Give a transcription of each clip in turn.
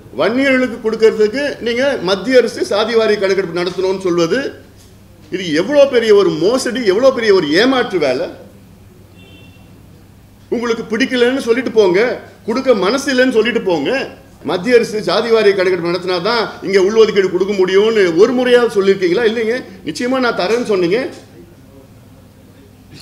வன்னியர்களுக்கு கொடுக்கறதுக்கு நீங்க மத்திய அரசு சாதிவாரி கணக்கெடுப்பு நடத்தணும்னு சொல்வது இது எவ்வளவு பெரிய ஒரு மோசடி, எவ்வளவு பெரிய ஒரு ஏமாற்று வேலை. உங்களுக்கு பிடிக்கலன்னு சொல்லிட்டு போங்க, கொடுக்க மனசு இல்லைன்னு சொல்லிட்டு போங்க. மத்திய அரசு சாதிவாரி கணக்கெடுப்பு நடத்தினாதான் இங்க உள்ஒதுக்கீடு கொடுக்க முடியும்னு ஒரு முறையாவது சொல்லியிருக்கீங்களா? இல்லைங்க, நிச்சயமா நான் தரேன்னு சொன்னீங்க.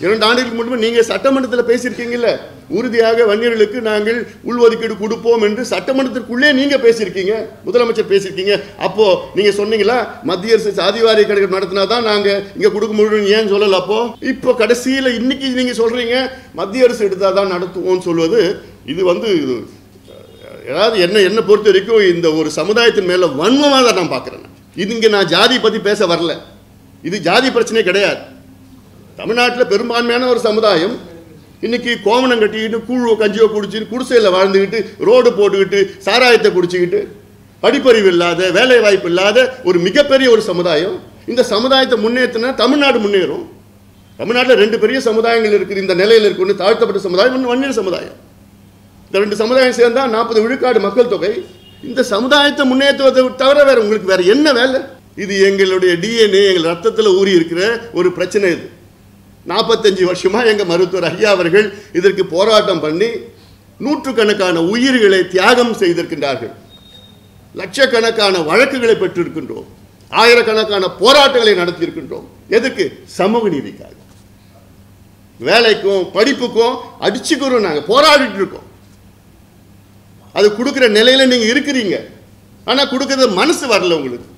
2 ஆண்டுகளுக்கு முன்பு நீங்க சட்டமன்றத்தில் பேசியிருக்கீங்கல்ல, உறுதியாக வன்னியர்களுக்கு நாங்கள் உள்ஒதுக்கீடு கொடுப்போம் என்று சட்டமன்றத்திற்குள்ளே நீங்க பேசியிருக்கீங்க, முதலமைச்சர் பேசியிருக்கீங்க. அப்போ நீங்க சொன்னீங்களா மத்திய அரசு சாதிவாரி கணக்கெடுப்பு நடத்தினாதான் நாங்க இங்க கொடுக்க முடியும், ஏன் சொல்லல? அப்போ இப்போ கடைசியில் இன்னைக்கு நீங்க சொல்றீங்க மத்திய அரசு எடுத்தாதான் நடத்துவோம்னு சொல்வது இது ஏதாவது என்ன பொறுத்த வரைக்கும் இந்த ஒரு சமுதாயத்தின் மேல வன்மமாக தான் நான் பார்க்கிறேன். இது இங்க நான் ஜாதி பத்தி பேச வரல, இது ஜாதி பிரச்சனை கிடையாது. தமிழ்நாட்டில் பெரும்பான்மையான ஒரு சமுதாயம் இன்னைக்கு கோவணம் கட்டிக்கிட்டு கூழோ கஞ்சியோ குடிச்சிட்டு குடிசையில் வாழ்ந்துக்கிட்டு ரோடு போட்டுக்கிட்டு சாராயத்தை குடிச்சிக்கிட்டு படிப்பறிவு இல்லாத வேலை வாய்ப்பு இல்லாத ஒரு மிகப்பெரிய ஒரு சமுதாயம். இந்த சமுதாயத்தை முன்னேற்றினா தமிழ்நாடு முன்னேறும். தமிழ்நாட்டில் 2 பெரிய சமுதாயங்கள் இருக்குது இந்த நிலையில் இருக்கு. தாழ்த்தப்பட்ட சமுதாயம், ஒன்று வன்னியர் சமுதாயம். இந்த 2 சமுதாயம் சேர்ந்தா 40 விழுக்காடு மக்கள் தொகை. இந்த சமுதாயத்தை முன்னேற்றுவதை தவிர வேற உங்களுக்கு வேற என்ன வேலை? இது எங்களுடைய DNA, எங்கள் ரத்தத்தில் ஊறி இருக்கிற ஒரு பிரச்சனை. இது 45 வருஷமா எங்க மருத்துவர் ஐயா அவர்கள் இதற்கு போராட்டம் பண்ணி நூற்றுக்கணக்கான உயிர்களை தியாகம் செய்திருக்கின்றார்கள். லட்சக்கணக்கான வழக்குகளை பெற்றிருக்கின்றோம், ஆயிரக்கணக்கான போராட்டங்களை நடத்தியிருக்கின்றோம். எதுக்கு? சமூக நீதிக்காக. வேலைக்கும் படிப்புக்கும் அடிச்சுக்கிறோம், நாங்கள் போராடிட்டு இருக்கோம். அது கொடுக்குற நிலையில நீங்க இருக்கிறீங்க, ஆனா கொடுக்கறது மனசு வரல உங்களுக்கு.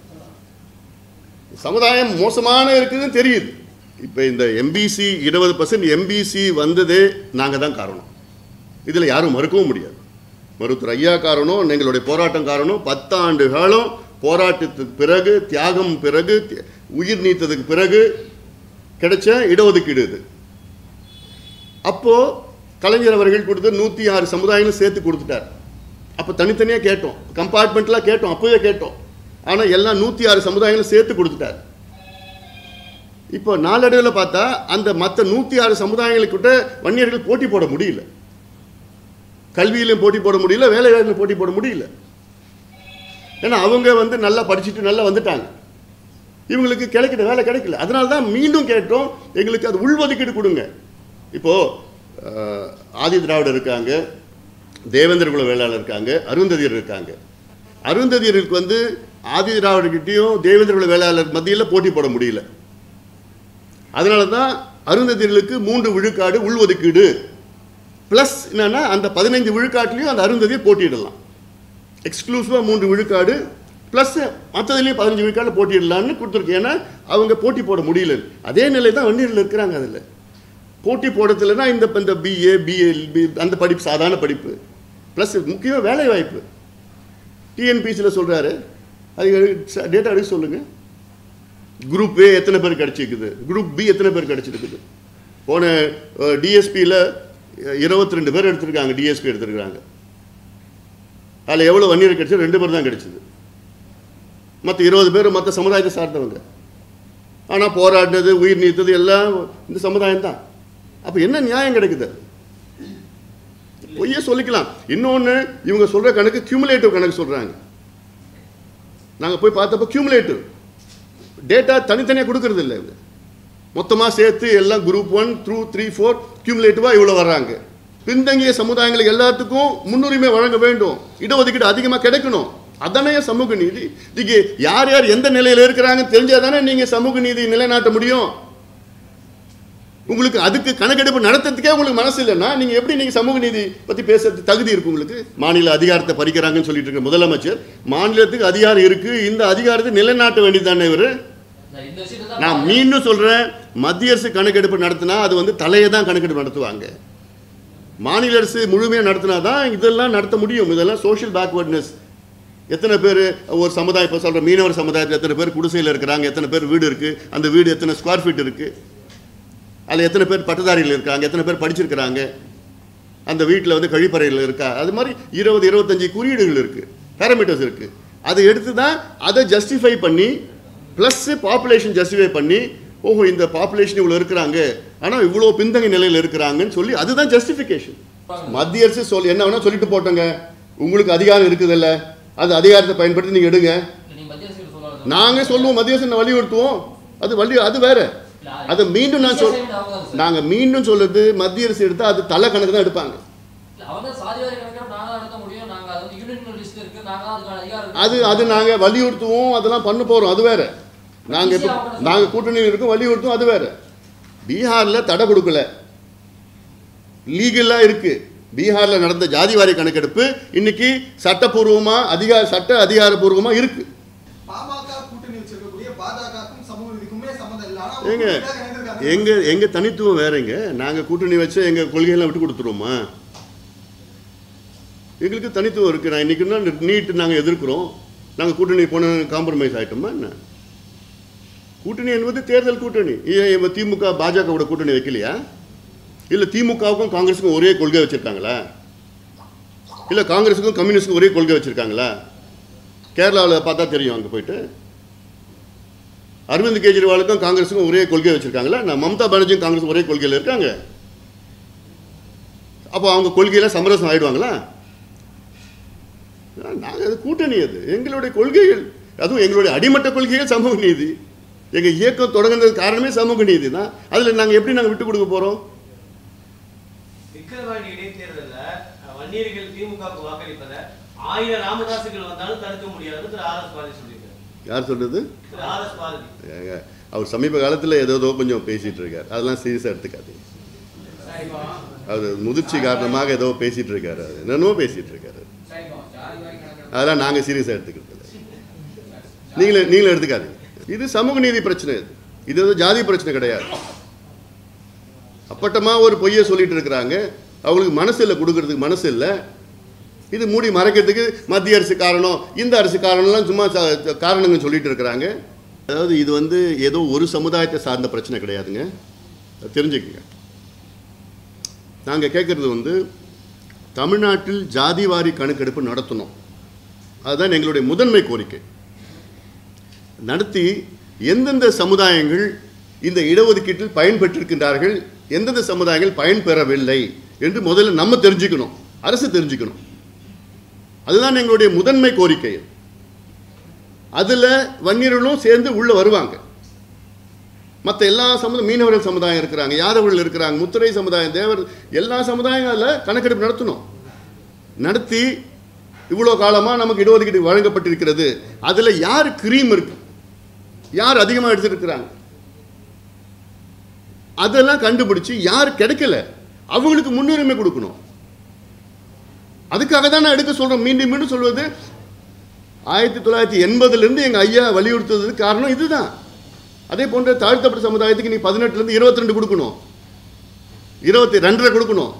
சமுதாயம் மோசமான இருக்குதுன்னு தெரியுது. இப்போ இந்த எம்பிசி 20% எம்பிசி வந்ததே நாங்கள் தான் காரணம். இதில் யாரும் மறுக்கவும் முடியாது. மருத்துவர் ஐயா காரணம், எங்களுடைய போராட்டம் காரணம். 10 ஆண்டு காலம் போராட்டத்துக்கு பிறகு, தியாகம் பிறகு, உயிர் நீத்ததுக்கு பிறகு கிடைச்ச இடஒதுக்கீடு இது. அப்போ கலைஞர் அவர்கள் கொடுத்த 106 சமுதாயங்களும் சேர்த்து கொடுத்துட்டார். அப்போ தனித்தனியாக கேட்டோம், கம்பார்ட்மெண்ட்லாம் கேட்டோம், அப்போவே கேட்டோம். ஆனால் எல்லாம் 106 சமுதாயங்களும் சேர்த்து கொடுத்துட்டார். இப்போ நாளடைவில் பார்த்தா அந்த மற்ற 106 சமுதாயங்களுக்கிட்ட வன்னியர்கள் போட்டி போட முடியல. கல்வியிலும் போட்டி போட முடியல, வேலை வாய்ப்பிலும் போட்டி போட முடியல. ஏன்னா அவங்க நல்லா படிச்சுட்டு நல்லா வந்துட்டாங்க, இவங்களுக்கு கிடைக்கிற வேலை கிடைக்கல. அதனால தான் மீண்டும் கேட்டோம், எங்களுக்கு அது உள்ஒதுக்கீடு கொடுங்க. இப்போது ஆதி திராவிடர் இருக்காங்க, தேவேந்திர குல வேளாளர் இருக்காங்க, அருந்ததியர் இருக்காங்க. அருந்ததியருக்கு ஆதி திராவிடர்கிட்டையும் தேவேந்திர குல வேளாளர் மத்தியில் போட்டி போட முடியல. அதனால தான் அருந்ததியர்களுக்கு 3 விழுக்காடு உள்ஒதுக்கீடு ப்ளஸ் என்னன்னா அந்த 15 விழுக்காட்டிலையும் அந்த அருந்ததியர் போட்டியிடலாம். எக்ஸ்க்ளூசிவாக 3 விழுக்காடு ப்ளஸ் மற்றதுலேயும் 15 விழுக்காடு போட்டியிடலான்னு கொடுத்துருக்கு. ஏன்னா அவங்க போட்டி போட முடியல. அதே நிலை தான் வன்னியர்கள் இருக்கிறாங்க. அதில் போட்டி போடுறதுலன்னா இந்த பிஏ பிஎல்பி அந்த படிப்பு சாதாரண படிப்பு ப்ளஸ் முக்கியமாக வேலை வாய்ப்பு. டிஎன்பிசியில் சொல்கிறாரு, அது டேட்டா எடுக்க சொல்லுங்கள். குரூப் ஏ எத்தனை பேர் கிடச்சிருக்குது, குரூப் பி எத்தனை பேர் கிடச்சிருக்குது. போன டிஎஸ்பியில் 22 பேர் எடுத்திருக்காங்க, டிஎஸ்பி எடுத்திருக்காங்க. அதில் எவ்வளோ வன்னியர் கிடச்சி? 2 பேர் தான் கிடச்சிது. மற்ற 20 பேர் மற்ற சமுதாயத்தை சார்ந்தவங்க. ஆனால் போராடினது உயிர் நீத்தது எல்லாம் இந்த சமுதாயம் தான். அப்போ என்ன நியாயம் கிடைக்குது? பொய்யே சொல்லிக்கலாம். இன்னொன்று, இவங்க சொல்கிற கணக்கு கியூமுலேட்டிவ் கணக்கு சொல்கிறாங்க. நாங்கள் போய் பார்த்தப்போ கியூமுலேட்டிவ் டேட்டா தனித்தனியாக கொடுக்கறது இல்லை. இவங்க மொத்தமாக சேர்த்து எல்லாம் குரூப் 1 through 3 4 கியூமுலேட்டிவாக இவ்வளோ வர்றாங்க. பின்தங்கிய சமுதாயங்களுக்கு எல்லாத்துக்கும் முன்னுரிமை வழங்க வேண்டும், இடஒதுக்கீடு அதிகமாக கிடைக்கணும். அதானே சமூக நீதி. இதுக்கு யார் யார் எந்த நிலையில் இருக்கிறாங்கன்னு தெரிஞ்சால் தானே நீங்கள் சமூக நீதி நிலைநாட்ட முடியும். உங்களுக்கு அதுக்கு கணக்கெடுப்பு நடத்துறதுக்கே உங்களுக்கு மனசு இல்லைன்னா நீங்கள் எப்படி நீங்கள் சமூக நீதி பற்றி பேசுறது தகுதி இருக்கு உங்களுக்கு? மாநில அதிகாரத்தை பறிக்கிறாங்கன்னு சொல்லிட்டு இருக்க முதலமைச்சர், மாநிலத்துக்கு அதிகாரம் இருக்கு, இந்த அதிகாரத்தை நிலைநாட்ட வேண்டியது தானே இவர். நான் மீண்டும் சொல்றேன், மத்திய அரசு கணக்கெடுப்பு நடத்தினா அது தலையை தான் கணக்கெடுப்பு நடத்துவாங்க. மாநில அரசு முழுமையாக நடத்தினா தான் இதெல்லாம் நடத்த முடியும். இதெல்லாம் சோஷியல் பேக்வர்ட்னஸ். எத்தனை பேர் ஒரு சமுதாயம், இப்போ சொல்கிற மீனவர் சமுதாயத்தில் எத்தனை பேர் குடிசையில் இருக்கிறாங்க, எத்தனை பேர் வீடு இருக்குது, அந்த வீடு எத்தனை ஸ்கொயர் ஃபீட் இருக்குது, அதில் எத்தனை பேர் பட்டதாரிகள் இருக்காங்க, எத்தனை பேர் படிச்சிருக்கிறாங்க, அந்த வீட்டில் கழிப்பறையில் இருக்கா, அது மாதிரி 20-25 குறியீடுகள் இருக்குது, பேராமீட்டர்ஸ் இருக்குது. அதை எடுத்து தான் அதை ஜஸ்டிஃபை பண்ணி ப்ளஸ் பாப்புலேஷன் ஜஸ்டிஃபை பண்ணி, ஓஹோ இந்த பாப்புலேஷன் இவ்வளோ இருக்கிறாங்க ஆனால் இவ்வளோ பின்தங்கிய நிலையில் இருக்கிறாங்கன்னு சொல்லி அதுதான் ஜஸ்டிஃபிகேஷன். மத்திய அரசு என்ன வேணால் சொல்லிட்டு போட்டோங்க, உங்களுக்கு அதிகாரம் இருக்குதில்ல, அது அதிகாரத்தை பயன்படுத்தி நீங்கள் எடுங்க. நாங்கள் சொல்லுவோம், மத்திய அரசு வலியுறுத்துவோம். அது வேற. அதை மீண்டும் நாங்கள் மீண்டும் சொல்லுது, மத்திய அரசு எடுத்தால் அது தலை கணக்கு தான் எடுப்பாங்க. அது நாங்கள் வலியுறுத்துவோம், அதெல்லாம் பண்ண போகிறோம். அது வேற. நாங்கள் கூட்டணியில் இருக்கோம், வலியுறுத்துவோம். அது வேற. பீகாரில் தடை கொடுக்கல, லீகலாக இருக்கு. பீகாரில் நடந்த ஜாதிவாரி கணக்கெடுப்பு இன்னைக்கு சட்டப்பூர்வமா சட்ட அதிகாரப்பூர்வமா இருக்கு. எங்க தனித்துவம் வேறங்க. நாங்க கூட்டணி வச்சு எங்க கொள்கையெல்லாம் விட்டு கொடுத்துருவோமா? எங்களுக்கு தனித்துவம் இருக்கு. நான் இன்னைக்கு நீட் நாங்கள் எதிர்க்கிறோம். நாங்கள் கூட்டணி போன காம்ப்ரமைஸ் ஆயிட்டோமா என்ன? கூட்டணி என்பது தேர்தல் கூட்டணி. திமுக பாஜகவோட கூட்டணி வைக்கலையா? இல்லை திமுகவுக்கும் காங்கிரஸுக்கும் ஒரே கொள்கை வச்சிருக்காங்களா? இல்லை காங்கிரஸுக்கும் கம்யூனிஸ்டுக்கும் ஒரே கொள்கை வச்சிருக்காங்களா? கேரளாவில் பார்த்தா தெரியும். அங்கே போயிட்டு அரவிந்த் கெஜ்ரிவாலுக்கும் காங்கிரஸுக்கும் ஒரே கொள்கை வச்சிருக்காங்களா? நான் மம்தா பானர்ஜியும் காங்கிரஸ் ஒரே கொள்கையில் இருக்காங்க. அப்போ அவங்க கொள்கையில சமரசம் ஆயிடுவாங்களா? நாங்கள் அது கூட்டணி, அது எங்களுடைய கொள்கைகள், அதுவும் எங்களுடைய அடிமட்ட கொள்கைகள் சமூக நீதி. எங்கள் இயக்கம் தொடங்குனது காரணமே சமூக நீதி தான். அதில் நாங்கள் எப்படி நாங்கள் விட்டு கொடுக்க போகிறோம்? விக்கிரவாண்டி இடைத்தேர்தலில் வன்னியர்கள் திமுகவுக்கு வாக்களிப்பதை 1000 ராமதாசுகள் வந்தாலும் தடுக்க முடியாது திரு ஆர் எஸ் பாரதி சொல்லியிருக்காரு. யார் சொல்றது? R S Bharathi. அவர் சமீப காலத்தில் ஏதோ கொஞ்சம் பேசிட்டு இருக்காரு. அதெல்லாம் சீரியஸாக எடுத்துக்காதீங்க. அது முதிர்ச்சி காரணமாக ஏதோ பேசிட்டு இருக்காரு. அது என்னென்னோ பேசிட்டு இருக்காரு. அதெல்லாம் நாங்கள் சீரியஸாக எடுத்துக்கிறது நீங்களும் எடுத்துக்காதீங்க. இது சமூக நீதி பிரச்சனை. இது ஏதோ ஜாதி பிரச்சனை கிடையாது. அப்பட்டமாக ஒரு பொய்யை சொல்லிட்டு இருக்கிறாங்க. அவங்களுக்கு மனசு இல்லை, கொடுக்கறதுக்கு மனசு இல்லை. இது மூடி மறைக்கிறதுக்கு மத்திய அரசு காரணம், இந்த அரசு காரணம்லாம் சும்மா காரணங்கள் சொல்லிட்டு இருக்கிறாங்க. அதாவது இது ஏதோ ஒரு சமுதாயத்தை சார்ந்த பிரச்சனை கிடையாதுங்க, தெரிஞ்சுக்கங்க. நாங்கள் கேட்குறது தமிழ்நாட்டில் ஜாதிவாரி கணக்கெடுப்பு நடத்தணும். அதுதான் எங்களுடைய முதன்மை கோரிக்கை. நடத்தி எந்தெந்த சமுதாயங்கள் இந்த இடஒதுக்கீட்டில் பயன்பெற்றிருக்கின்றார்கள், எந்தெந்த சமுதாயங்கள் பயன்பெறவில்லை என்று முதல்ல நம்ம தெரிஞ்சுக்கணும், அரசு தெரிஞ்சுக்கணும். அதுதான் எங்களுடைய முதன்மை கோரிக்கை. அதில் வன்னியர்களும் சேர்ந்து உள்ள வருவாங்க. மற்ற எல்லா மீனவர்கள் சமுதாயம் இருக்கிறாங்க, யாதவர்கள் இருக்கிறாங்க, முத்திரை சமுதாயம், தேவர், எல்லா சமுதாயம் அதில் கணக்கெடுப்பு நடத்தணும். நடத்தி இவ்வளோ காலமாக நமக்கு இடஒதுக்கீடு வழங்கப்பட்டிருக்கிறது, அதில் யார் கிரீம் இருக்கு, யார் அதிகமாக எடுத்துருக்கிறாங்க, அதெல்லாம் கண்டுபிடிச்சு யார் கிடைக்கல அவங்களுக்கு முன்னுரிமை கொடுக்கணும். அதுக்காக தான் நான் எடுக்க சொல்கிறோம். மீண்டும் மீண்டும் சொல்வது, 1980 எங்கள் ஐயா வலியுறுத்துவதற்கு காரணம் இதுதான். அதே போன்ற தாழ்த்தப்பட்ட சமுதாயத்துக்கு நீ 18 22 கொடுக்கணும், 22 கொடுக்கணும்.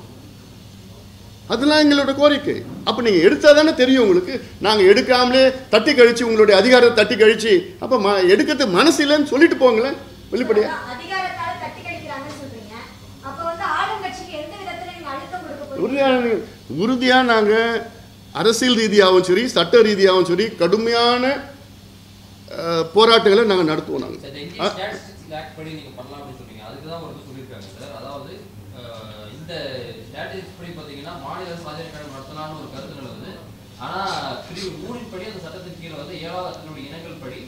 அதெல்லாம் எங்களோட கோரிக்கை. அப்போ நீங்கள் எடுத்தா தானே தெரியும் உங்களுக்கு. நாங்கள் எடுக்காமலே தட்டி கழிச்சு, உங்களுடைய அதிகாரத்தை தட்டி கழிச்சு, அப்போ எடுக்கிறதுக்கு மனசு இல்லைன்னு சொல்லிட்டு போங்களேன் வெளிப்படையா. உறுதியாக நாங்கள் அரசியல் ரீதியாகவும் சரி, சட்ட ரீதியாகவும் சரி, கடுமையான போராட்டங்களை நாங்கள் நடத்துவோம். நாங்கள் இந்த ஸ்ட்ராட்டஜிஸ் படி பார்த்தீங்கன்னா மாநில சாதனை கணக்கு நடத்தலாம்னு ஒரு கருத்து நிலவுது. ஆனால் பிரிவு 3 படி அந்த சட்டத்தின் கீழே 7வது அட்டவணை இனங்கள் படி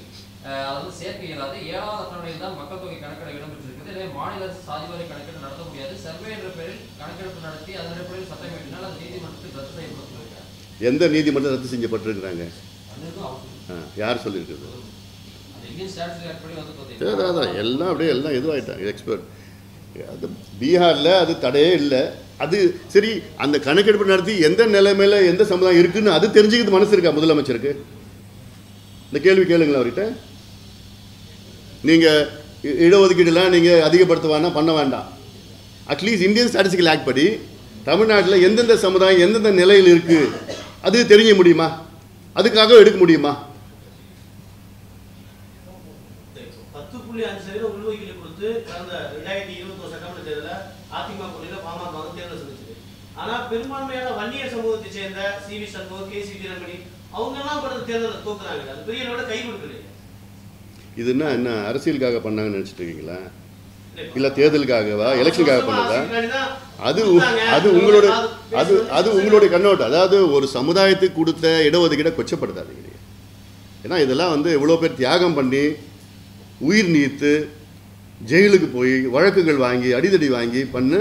அதாவது சேர்க்க இயலாது. 7வது அட்டவணையில் தான் மக்கள் தொகை கணக்கெடு இடம்பெற்றிருக்குது. எனவே மாநில சாதிவாரி கணக்கெடு நடத்த முடியாது. சர்வே என்ற பெயரில் கணக்கெடுப்பு நடத்தி அதன் அடிப்படையில் சட்டம் இயற்றினால் அது நீதிமன்றத்தில் ரத்து செய்யப்பட்டிருக்காங்க. எந்த நீதிமன்றம் ரத்து செய்யப்பட்டிருக்கிறாங்க? யார் சொல்லியிருக்கிறது? இந்தியன் ஸ்டாட்டிஸ்டிக்ஸ் ஆக்ட் படி பார்த்தீங்கன்னா எல்லாம் அப்படியே எல்லாம் இதுவாகிட்டாங்க எக்ஸ்பர்ட். அது பீகாரில் அது தடையே இல்லை. அது சரி, அந்த கணக்கெடுப்பு நடத்தி எந்த நிலைமையில் எந்த சமுதாயம் இருக்குன்னு அது தெரிஞ்சுக்கிறது மனசு இருக்கா முதலமைச்சருக்கு? இந்த கேள்வி கேளுங்களா அவர்கிட்ட. நீங்கள் இடஒதுக்கீடுலாம் நீங்கள் அதிகப்படுத்துவானா பண்ண வேண்டாம். அட்லீஸ்ட் இந்தியன் ஸ்டாட்டிஸ்டிக்கல் ஆக்ட் படி தமிழ்நாட்டில் எந்தெந்த சமுதாயம் எந்தெந்த நிலையில் இருக்குது அது தெரிஞ்ச முடியுமா? அதுக்காக எடுக்க முடியுமா? 10.5% உள்ஒதுக்கீடு கொடுத்து கடந்த 2021 சட்டமன்ற தேர்தலில் அதிமுக கூட்டணியில் பாமக தேர்தல் சந்திச்சது. ஆனால் பெரும்பான்மையான வன்னியர் சமூகத்தை சேர்ந்த சி.வி. சண்முகம், கே.சி. வீரமணி அவங்கெல்லாம் கடந்த தேர்தலில் தோக்குறாங்க. அது பெரிய அளவில் கை கொடுக்கலையே. இதுன்னா என்ன அரசியலுக்காக பண்ணாங்கன்னு நினச்சிட்டு இருக்கீங்களா? இல்லை தேர்தலுக்காகவா எலெக்ஷனுக்காக பண்ணதா? அது அது உங்களோட அது உங்களுடைய கண்ணோட்டம். அதாவது ஒரு சமுதாயத்துக்கு கொடுத்த இடஒதுக்கீடை கொச்சப்படுத்தாதீங்க. ஏன்னா இதெல்லாம் வந்து எவ்வளோ பேர் தியாகம் பண்ணி உயிர் நீத்து ஜெயிலுக்கு போய் வழக்குகள் வாங்கி அடிதடி வாங்கி பண்ண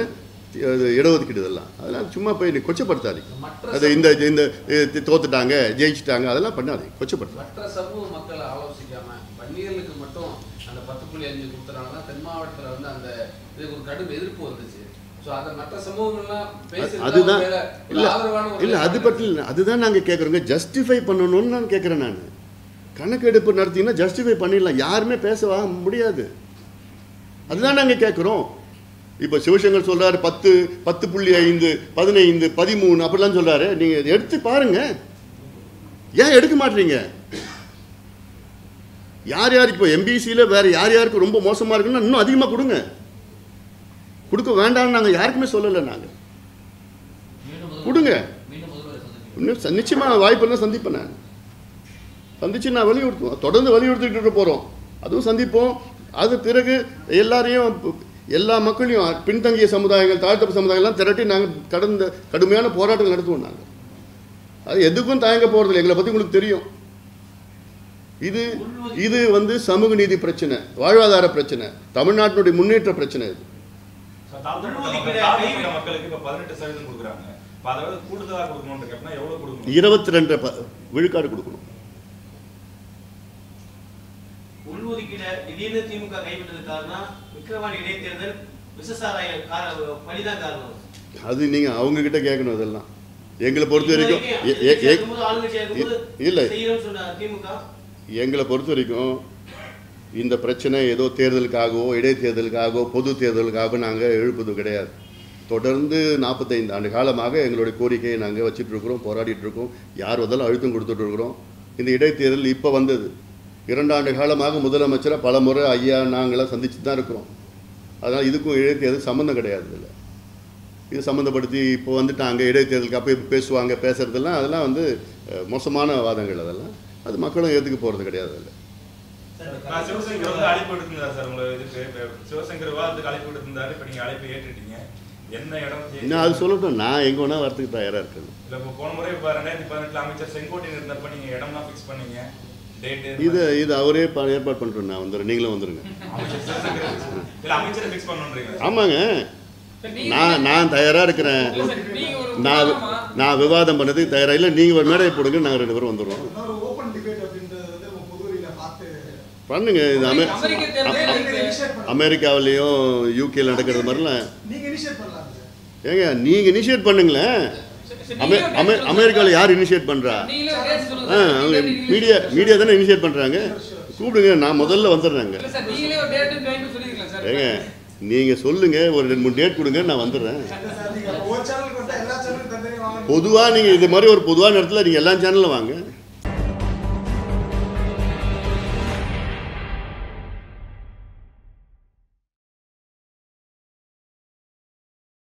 இடஒதுக்கீடு இதெல்லாம். அதெல்லாம் சும்மா போய் கொச்சப்படுத்தாதீங்க. அது இந்த இந்த தோத்துட்டாங்க ஜெயிச்சுட்டாங்க அதெல்லாம் பண்ணாதீங்க, கொச்சப்படுத்தாங்க. மற்ற சமூக மக்களை ஆலோசிக்காம வன்னியர்களுக்கு மட்டும் அந்த 10.5 கொடுத்தனால தென் மாவட்டத்தில் வந்து அந்த இதுக்கு ஒரு கடும் எதிர்ப்பு வந்துச்சு. ஸோ அதை மற்ற சமூகங்கள்லாம் அதுதான் இல்லை அது பற்றி அதுதான் நாங்கள் கேட்குறோங்க. ஜஸ்டிஃபை பண்ணணும்னு நான் கேட்குறேன். நான் கணக்கெடுப்பு நடத்திங்கன்னா ஜஸ்டிஃபை பண்ணிடலாம், யாருமே பேசவா முடியாது. அதுதான் நாங்கள் கேட்குறோம். இப்போ சிவசங்கர் சொல்கிறாரு 10.5 15 13 அப்படிலாம் சொல்கிறாரு. நீங்கள் எடுத்து பாருங்க, ஏன் எடுக்க மாட்டீங்க? யார் யாருக்கு இப்போ எம்பிசியில் வேறு யார் யாருக்கு ரொம்ப மோசமாக இருக்குன்னா இன்னும் அதிகமாக கொடுங்க. கொடுக்க வேண்டாம்னு நாங்கள் யாருக்குமே சொல்லலை. நாங்கள் கொடுங்க, இன்னும் நிச்சயமாக வாய்ப்பு என்ன சந்திப்பேன். நான் சந்திச்சு நான் வலியுறுத்துவோம், தொடர்ந்து வலியுறுத்திட்டு போகிறோம். அதுவும் சந்திப்போம். அது பிறகு எல்லாரையும் எல்லா மக்களையும் பின்தங்கிய சமுதாயங்கள் தாழ்த்தப்பட்ட சமுதாயங்கள்லாம் திரட்டி நாங்கள் கடுமையான போராட்டங்கள் நடத்துவோம். நாங்கள் அது எதுக்கும் தயங்க போகிறதில்லை. எங்களை பற்றி உங்களுக்கு தெரியும். இது வந்து சமூக நீதி பிரச்சனை, வாழ்வாதார பிரச்சனை, தமிழ்நாட்டினுடைய முன்னேற்ற பிரச்சனை. இது மக்களுக்கு இப்ப 18% கொடுக்குறாங்க. அதாவது கூடுதலா கொடுக்கணும்னு கேட்டா எவ்வளவு கொடுக்கணும்? 22 விழுக்காடு கொடுக்கணும். உள்ஒதுக்கீடு திடீர்னு திமுக கைவிட்டது காரணம் விக்கிரவாண்டி இடைத்தேர்தல் விசசாராய பணிதான் காரணம். அது நீங்க அவங்க கிட்ட கேட்கணும். அதெல்லாம் எங்களை பொறுத்த வரைக்கும் இல்லை, எங்களை பொறுத்த வரைக்கும் இந்த பிரச்சனை ஏதோ தேர்தலுக்காகவோ இடைத்தேர்தலுக்காகவோ பொது தேர்தலுக்காகவோ நாங்கள் எழுப்பது கிடையாது. தொடர்ந்து 45 ஆண்டு காலமாக எங்களுடைய கோரிக்கையை நாங்கள் வச்சுட்ருக்குறோம், போராடிட்டுருக்கோம். யார் வந்தாலும் அழுத்தம் கொடுத்துட்ருக்குறோம். இந்த இடைத்தேர்தல் இப்போ வந்தது. 2 ஆண்டு காலமாக முதலமைச்சரை பல முறை ஐயா நாங்களாம் சந்திச்சு தான் இருக்கிறோம். அதனால் இதுக்கும் இடைத்தேர்தல் சம்மந்தம் கிடையாது. இல்லை, இது சம்மந்தப்படுத்தி இப்போ வந்துட்டாங்க இடைத்தேர்தலுக்கு அப்போ இப்போ பேசுவாங்க பேசுகிறதெல்லாம் அதெல்லாம் வந்து மோசமான வாதங்கள். அதெல்லாம் அது மக்களும் ஏற்றுக்க போகிறது கிடையாது. இல்லை, சிவசங்கர் வந்து அழைப்பு எடுத்திருந்தார் சார். உங்களை இதுக்கு சிவசங்கர் அதுக்கு அழைப்பு எடுத்திருந்தாரு. இப்போ நீங்கள் அழைப்பு ஏற்றுட்டீங்க. என்ன இடம் இன்னும் அது சொல்லட்டும். நான் எங்கே வேணால் வரத்துக்கு தயாராக இருக்கேன். இல்லை, இப்போ போன முறை இப்போ 2018 அமைச்சர் செங்கோட்டையன் இருந்தப்போ நீங்கள் இடம்லாம் ஃபிக்ஸ் பண்ணீங்க. இது அவரே ஏற்பாடு பண்ணுறேன். நான் வந்துடுறேன், நீங்களும் வந்துடுங்க. ஆமாங்க, நான் தயாராக இருக்கிறேன். நான் விவாதம் பண்ணதுக்கு தயாராக இல்லை. நீங்கள் ஒரு மேடையை போடுங்க, நாங்கள் 2 பேரும் வந்துடுவோம். பண்ணுங்க. இது அமெரிக்காவிலையும் யூகேல நடக்கிறது மாதிரிலாம் ஏங்க நீங்கள் இனிஷியேட் பண்ணுங்களேன். அமெரிக்காவில் யார் இனிஷியேட் பண்ணுறா? மீடியா தானே இனிஷியேட் பண்ணுறாங்க. கூப்பிடுங்க, நான் முதல்ல வந்துடுறேங்க. ஏங்க நீங்கள் சொல்லுங்கள், ஒரு 2-3 டேட் கொடுங்க, நான் வந்துடுறேன். பொதுவாக நீங்கள் இது மாதிரி ஒரு பொதுவான இடத்துல நீங்கள் எல்லா சேனலும் வாங்க.